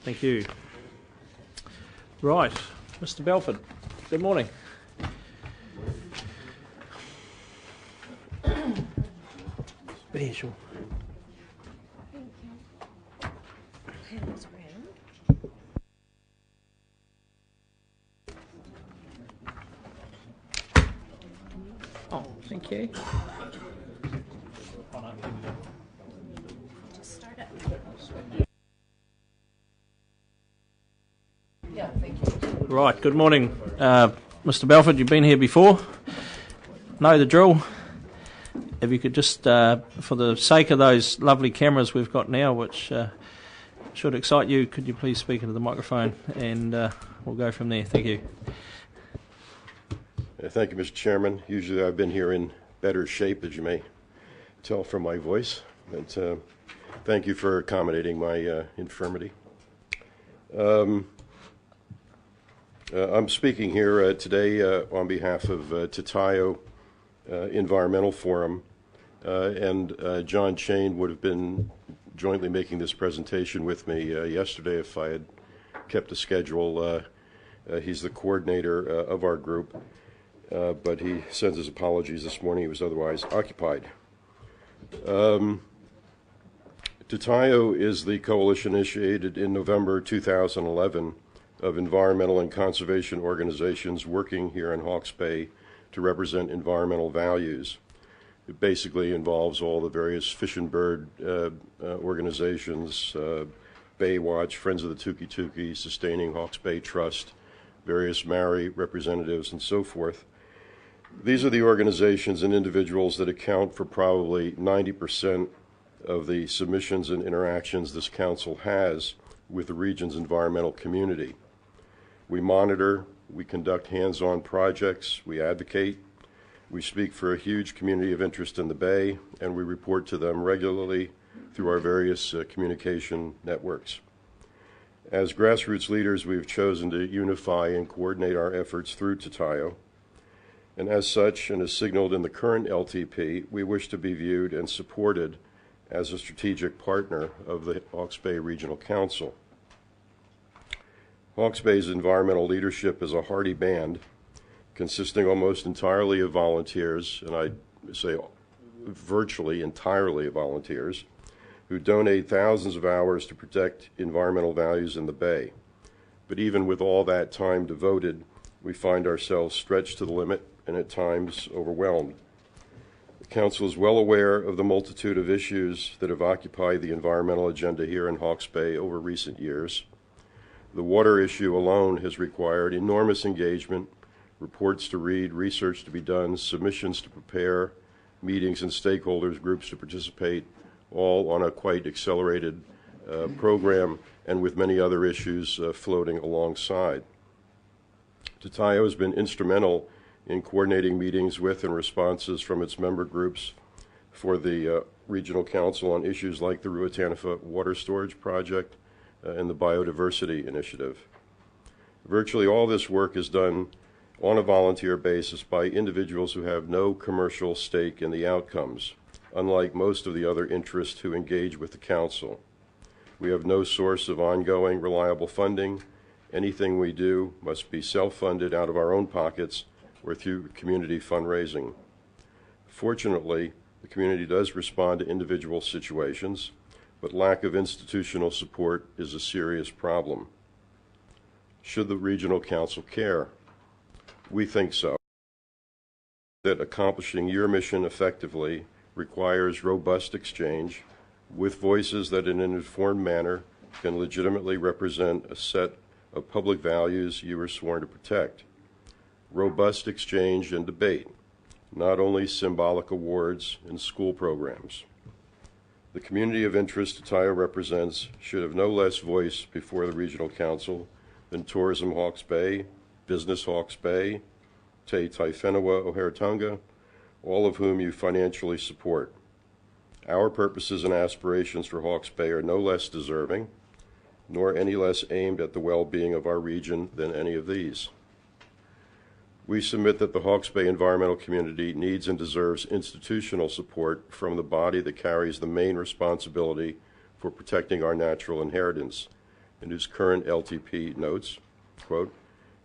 Thank you. Right, Mr. Belford, good morning. Yeah, sure. Oh, thank you. Just start it. Yeah, thank you. Right, good morning, Mr. Belford. You've been here before. Know the drill. If you could just, for the sake of those lovely cameras we've got now, which should excite you, could you please speak into the microphone, and we'll go from there. Thank you. Thank you, Mr. Chairman. Usually I've been here in better shape, as you may tell from my voice. But thank you for accommodating my infirmity. I'm speaking here today on behalf of Tatayo Environmental Forum, and John Chain would have been jointly making this presentation with me yesterday if I had kept a schedule. He's the coordinator of our group, but he sends his apologies this morning. He was otherwise occupied. Tatayo is the coalition initiated in November 2011 of environmental and conservation organizations working here in Hawke's Bay to represent environmental values. It basically involves all the various fish and bird organizations, Baywatch, Friends of the Tuki-Tuki, Sustaining Hawke's Bay Trust, various Maori representatives, and so forth. These are the organizations and individuals that account for probably 90% of the submissions and interactions this council has with the region's environmental community. We monitor, we conduct hands-on projects, we advocate, we speak for a huge community of interest in the Bay, and we report to them regularly through our various communication networks. As grassroots leaders, we've chosen to unify and coordinate our efforts through Tatayo, and as such, and as signaled in the current LTP, we wish to be viewed and supported as a strategic partner of the Hawke's Bay Regional Council. Hawke's Bay's environmental leadership is a hardy band consisting almost entirely of volunteers, and I'd say virtually entirely of volunteers, who donate thousands of hours to protect environmental values in the Bay. But even with all that time devoted, we find ourselves stretched to the limit and at times overwhelmed. The Council is well aware of the multitude of issues that have occupied the environmental agenda here in Hawke's Bay over recent years. The water issue alone has required enormous engagement, reports to read, research to be done, submissions to prepare, meetings and stakeholders groups to participate, all on a quite accelerated program and with many other issues floating alongside. Tatayo has been instrumental in coordinating meetings with and responses from its member groups for the Regional Council on issues like the Ruataniwha Water Storage Project and the Biodiversity Initiative. Virtually all this work is done on a volunteer basis by individuals who have no commercial stake in the outcomes, unlike most of the other interests who engage with the Council. We have no source of ongoing, reliable funding. Anything we do must be self-funded out of our own pockets or through community fundraising. Fortunately, the community does respond to individual situations, but lack of institutional support is a serious problem. Should the Regional Council care? We think so. That accomplishing your mission effectively requires robust exchange with voices that in an informed manner can legitimately represent a set of public values you are sworn to protect. Robust exchange and debate, not only symbolic awards and school programs. The community of interest Tatayo represents should have no less voice before the Regional Council than Tourism Hawke's Bay, Business Hawke's Bay, Te Taifenawa Oharetunga, all of whom you financially support. Our purposes and aspirations for Hawke's Bay are no less deserving, nor any less aimed at the well-being of our region than any of these. We submit that the Hawke's Bay environmental community needs and deserves institutional support from the body that carries the main responsibility for protecting our natural inheritance, in his current LTP notes, quote,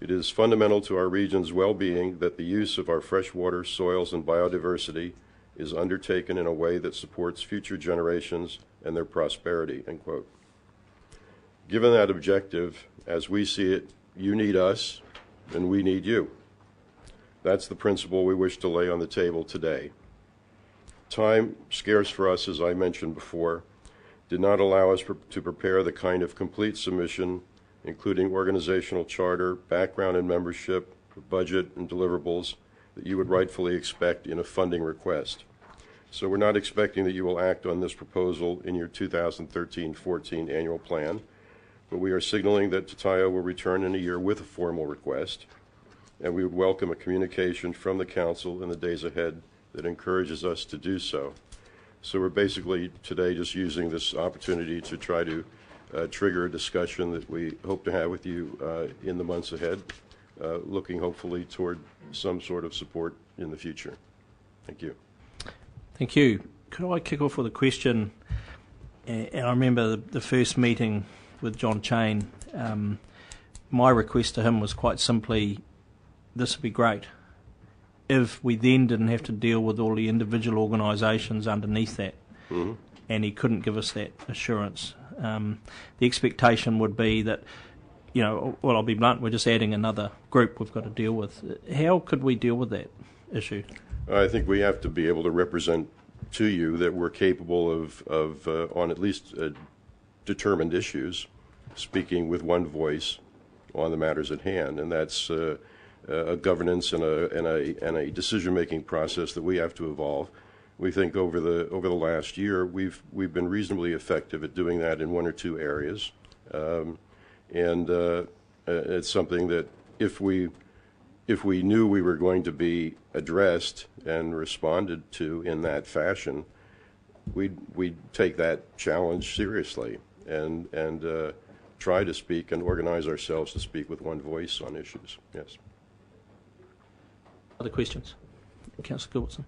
"It is fundamental to our region's well-being that the use of our freshwater soils and biodiversity is undertaken in a way that supports future generations and their prosperity," end quote. Given that objective, as we see it, you need us and we need you. That's the principle we wish to lay on the table today. Time, scarce for us, as I mentioned before, did not allow us to prepare the kind of complete submission, including organizational charter, background and membership, budget, and deliverables that you would rightfully expect in a funding request. So we're not expecting that you will act on this proposal in your 2013-14 annual plan, but we are signaling that Tataio will return in a year with a formal request, and we would welcome a communication from the Council in the days ahead that encourages us to do so. So we're basically today just using this opportunity to try to trigger a discussion that we hope to have with you in the months ahead, looking hopefully toward some sort of support in the future. Thank you. Thank you. Could I kick off with a question? And I remember the first meeting with John Chain. My request to him was quite simply, this would be great if we then didn't have to deal with all the individual organisations underneath that. Mm-hmm. And he couldn't give us that assurance. The expectation would be that, you know, well, I'll be blunt, we're just adding another group we've got to deal with. How could we deal with that issue? I think we have to be able to represent to you that we're capable of on at least determined issues, speaking with one voice on the matters at hand, and that's a governance and a decision-making process that we have to evolve. We think over the last year we've been reasonably effective at doing that in one or two areas, and it's something that if we knew we were going to be addressed and responded to in that fashion, we'd take that challenge seriously and try to speak and organize ourselves to speak with one voice on issues. Yes. Other questions? Councillor Gilbertson.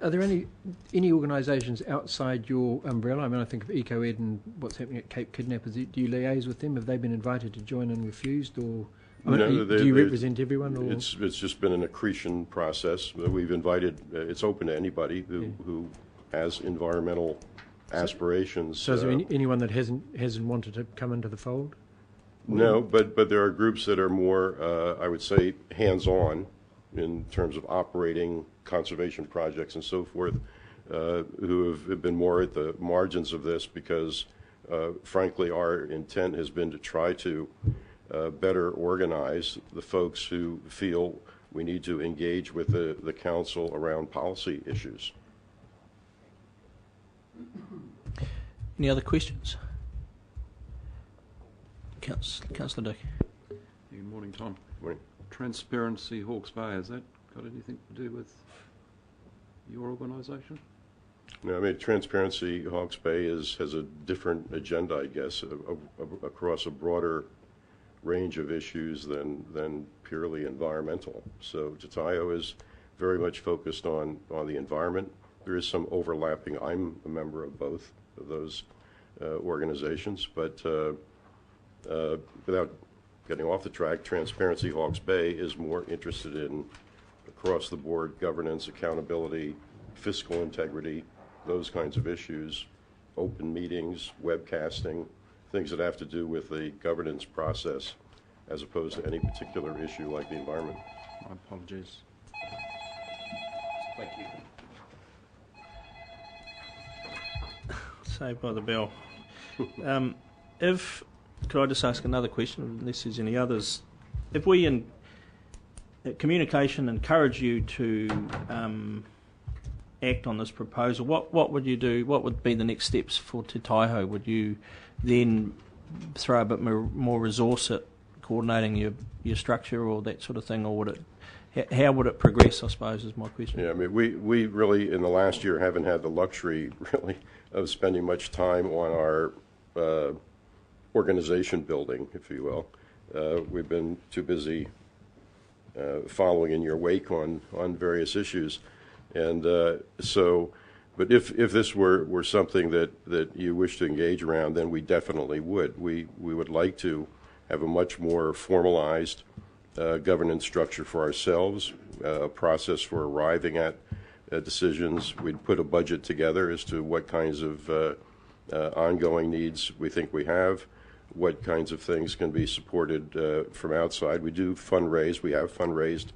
Are there any organisations outside your umbrella? I mean, I think of EcoEd and what's happening at Cape Kidnappers. Do you liaise with them? Have they been invited to join and refused, or do you represent everyone? Or? It's just been an accretion process. We've invited. It's open to anybody who has environmental aspirations. So is there anyone that hasn't wanted to come into the fold? No, but there are groups that are more, I would say, hands-on in terms of operating conservation projects and so forth, who have been more at the margins of this because, frankly, our intent has been to try to better organize the folks who feel we need to engage with the council around policy issues. Any other questions? Councillor Dick. Good morning, Tom. Morning. Transparency Hawke's Bay, has that got anything to do with your organisation? No, I mean, Transparency Hawke's Bay has a different agenda, I guess, across a broader range of issues than purely environmental. So Tataio is very much focused on the environment. There is some overlapping. I'm a member of both of those organizations, but without getting off the track, Transparency Hawke's Bay is more interested in across-the-board governance, accountability, fiscal integrity, those kinds of issues, open meetings, webcasting, things that have to do with the governance process as opposed to any particular issue like the environment. My apologies. Thank you. Saved by the bell. Could I just ask another question, unless there's any others? If we in communication encourage you to act on this proposal, what would you do? What would be the next steps for Te Taiho? Would you then throw a bit more resource at coordinating your structure or that sort of thing, or would it? How would it progress, I suppose, is my question. Yeah, I mean, we really, in the last year, haven't had the luxury, really, of spending much time on our organization building, if you will. We've been too busy following in your wake on various issues. And so But if this were something that you wish to engage around, then we definitely would. We would like to have a much more formalized governance structure for ourselves, a process for arriving at decisions. We'd put a budget together as to what kinds of ongoing needs we think we have, what kinds of things can be supported from outside. We do fundraise. We have fundraised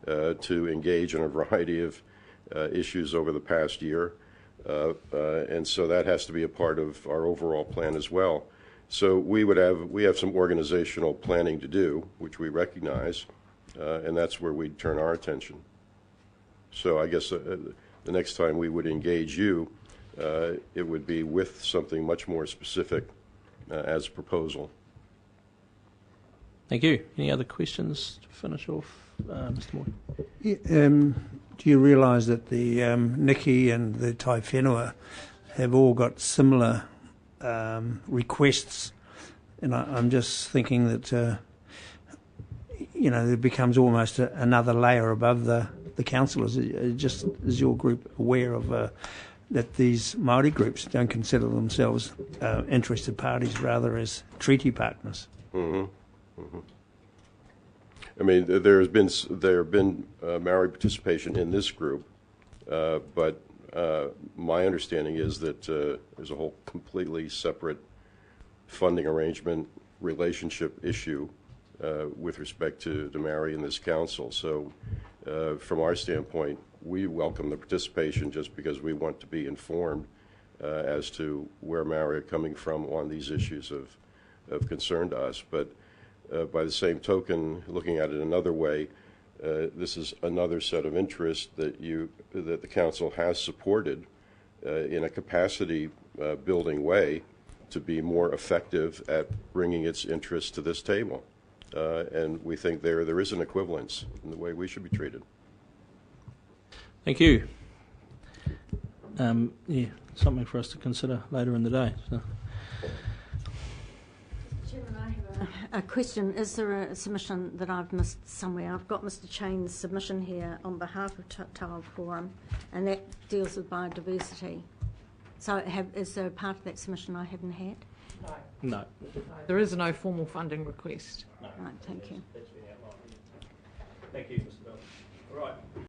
to engage in a variety of issues over the past year. And so that has to be a part of our overall plan as well. So we have some organizational planning to do, which we recognize, and that's where we'd turn our attention. So I guess the next time we would engage you, it would be with something much more specific as a proposal. Thank you. Any other questions to finish off, Mr. Moore? Yeah, do you realise that the Niki and the Tai Whenua have all got similar requests? And I'm just thinking that, it becomes almost another layer above the councillors. Is your group aware of that these Māori groups don't consider themselves interested parties, rather as treaty partners? Mm-hmm. Mm-hmm. I mean, there have been Maori participation in this group, but my understanding is that there's a whole completely separate funding arrangement relationship issue with respect to Maori in this council. So, from our standpoint, we welcome the participation just because we want to be informed as to where Maori are coming from on these issues of concern to us. But by the same token, looking at it another way, this is another set of interests that the council has supported in a capacity building way to be more effective at bringing its interests to this table. And we think there is an equivalence in the way we should be treated. Thank you. Yeah, something for us to consider later in the day. So. Chairman, I have a question. Is there a submission that I've missed somewhere? I've got Mr. Chain's submission here on behalf of Tawa Forum, and that deals with biodiversity. So is there a part of that submission I haven't had? No. There is no formal funding request. No. Right, thank you. Thank you, Mr. Bell. All right.